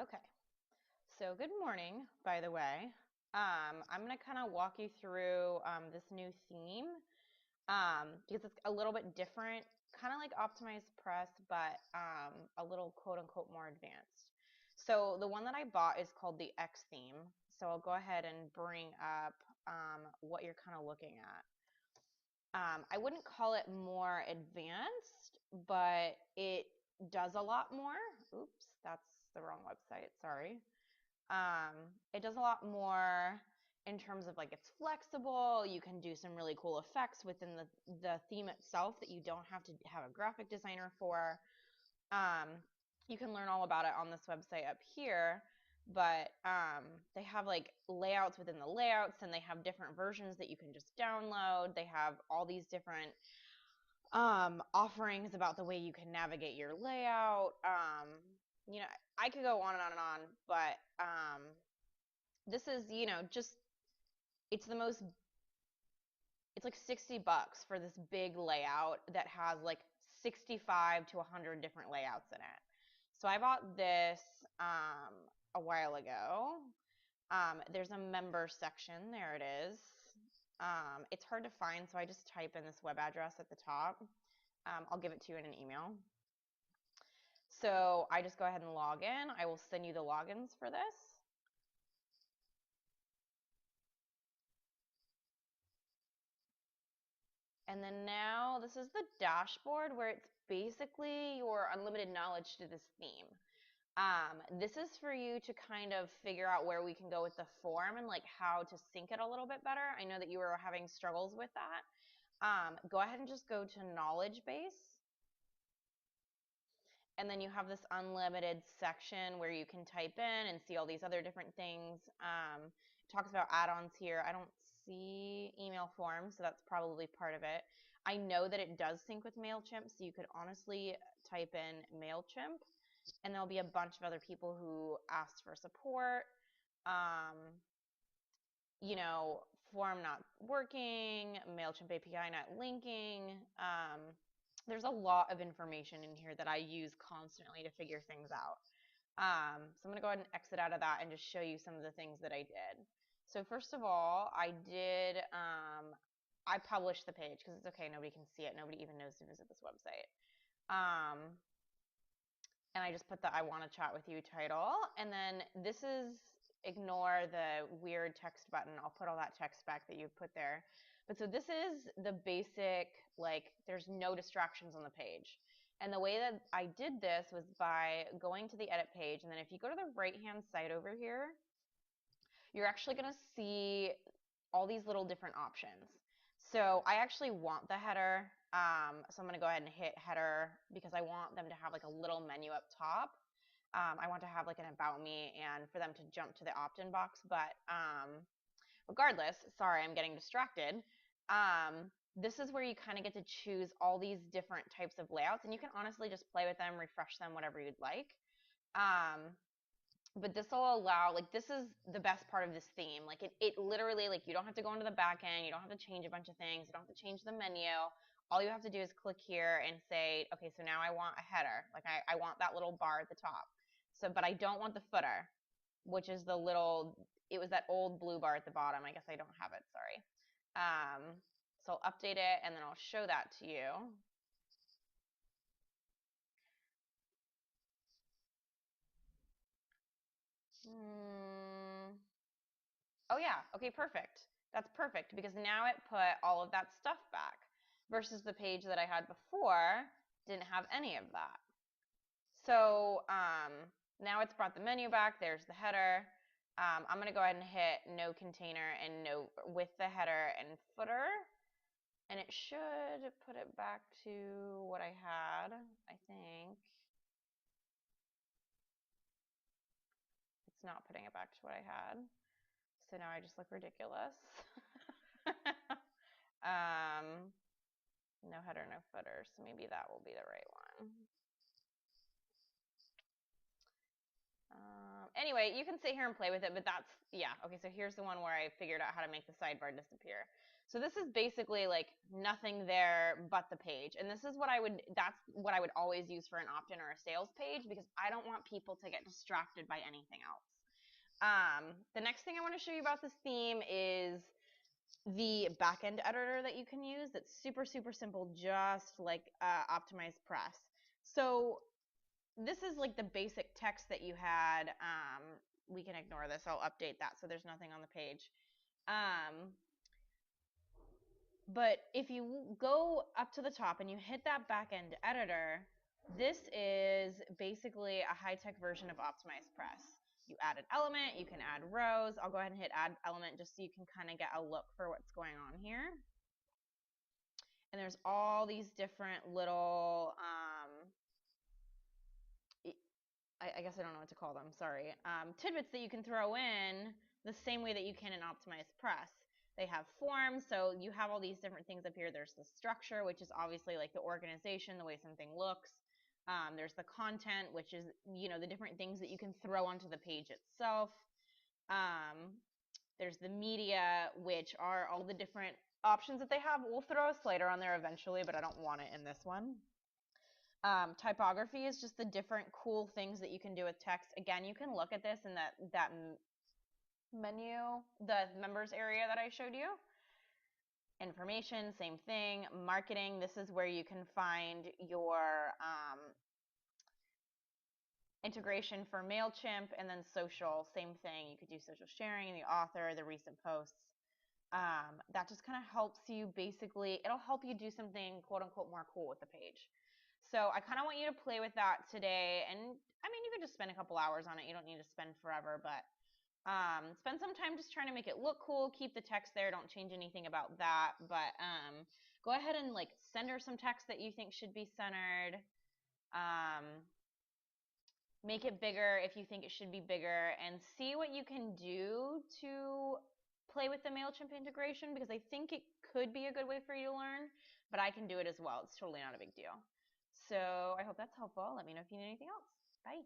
Okay, so good morning, by the way. I'm going to kind of walk you through this new theme because it's a little bit different, kind of like Optimized Press, but a little quote unquote more advanced. So the one that I bought is called the X theme. So I'll go ahead and bring up what you're kind of looking at. I wouldn't call it more advanced, but it does a lot more. Oops, that's the wrong website. Sorry. It does a lot more in terms of like it's flexible. You can do some really cool effects within the theme itself that you don't have to have a graphic designer for. Um, you can learn all about it on this website up here, but they have like layouts within the layouts, and they have different versions that you can just download. They have all these different offerings about the way you can navigate your layout. You know, I could go on and on and on, but this is, just it's the most it's like $60 for this big layout that has like 65 to 100 different layouts in it. So I bought this a while ago. There's a member section. There it is. It's hard to find, so I just type in this web address at the top. I'll give it to you in an email. So I just go ahead and log in. I will send you the logins for this. And then now this is the dashboard where it's basically your unlimited knowledge to this theme. This is for you to kind of figure out where we can go with the form and like how to sync it a little bit better. I know that you were having struggles with that. Go ahead and just go to knowledge base. And then you have this unlimited section where you can type in and see all these other different things. It talks about add-ons here. I don't see email forms, so that's probably part of it. I know that it does sync with MailChimp, so you could honestly type in MailChimp, and there'll be a bunch of other people who asked for support. Form not working, MailChimp API not linking. There's a lot of information in here that I use constantly to figure things out. So I'm going to go ahead and exit out of that and just show you some of the things that I did. So first of all, I published the page because it's okay, nobody can see it. Nobody even knows to visit this website. And I just put the I want to chat with you title. And then this is, ignore the weird text button. I'll put all that text back that you put there. But so this is the basic, like there's no distractions on the page. And the way that I did this was by going to the edit page. And then if you go to the right-hand side over here, you're actually going to see all these little different options. So I actually want the header. So I'm going to go ahead and hit header because I want them to have like a little menu up top. I want to have like an about me and for them to jump to the opt-in box. But regardless, sorry, I'm getting distracted. This is where you kind of get to choose all these different types of layouts, and you can honestly just play with them, refresh them, whatever you'd like. But this will allow, like, this is the best part of this theme. Like, it literally, like, you don't have to go into the back end. You don't have to change a bunch of things. You don't have to change the menu. All you have to do is click here and say, okay, so now I want a header. Like, I want that little bar at the top. So, but I don't want the footer, which is the little, it was that old blue bar at the bottom. I guess I don't have it, sorry. So I'll update it, and then I'll show that to you. Oh yeah, okay, perfect. That's perfect because now it put all of that stuff back versus the page that I had before didn't have any of that. So now it's brought the menu back. There's the header. I'm going to go ahead and hit no container and no with the header and footer. And it should put it back to what I had, I think. It's not putting it back to what I had. So now I just look ridiculous. No header, no footer, so maybe that will be the right one. Anyway, you can sit here and play with it, but that's, yeah, okay, so here's the one where I figured out how to make the sidebar disappear. So this is basically like nothing there but the page. And this is what that's what I would always use for an opt-in or a sales page, because I don't want people to get distracted by anything else. The next thing I want to show you about this theme is the backend editor that you can use. That's super, super simple, just like OptimizePress. So this is like the basic text that you had. We can ignore this. I'll update that so there's nothing on the page. But if you go up to the top and you hit that backend editor, this is basically a high-tech version of OptimizePress. You add an element, you can add rows. I'll go ahead and hit add element just so you can kind of get a look for what's going on here. And there's all these different little, I guess I don't know what to call them, sorry, tidbits that you can throw in the same way that you can in OptimizePress. They have forms, so you have all these different things up here. There's the structure, which is obviously like the organization, the way something looks. There's the content, which is, you know, the different things that you can throw onto the page itself. There's the media, which are all the different options that they have. We'll throw a slider on there eventually, but I don't want it in this one. Typography is just the different cool things that you can do with text. Again, you can look at this in that menu, the members area that I showed you. Information, same thing. Marketing, this is where you can find your integration for MailChimp, and then social, same thing. You could do social sharing, the author, the recent posts. That just kind of helps you basically, it'll help you do something quote unquote more cool with the page. So I kind of want you to play with that today. And I mean, you could just spend a couple hours on it. You don't need to spend forever, but spend some time just trying to make it look cool. Keep the text there. Don't change anything about that. But go ahead and like center some text that you think should be centered. Make it bigger if you think it should be bigger, and see what you can do to play with the MailChimp integration, because I think it could be a good way for you to learn, but I can do it as well. It's totally not a big deal. So I hope that's helpful. Let me know if you need anything else. Bye.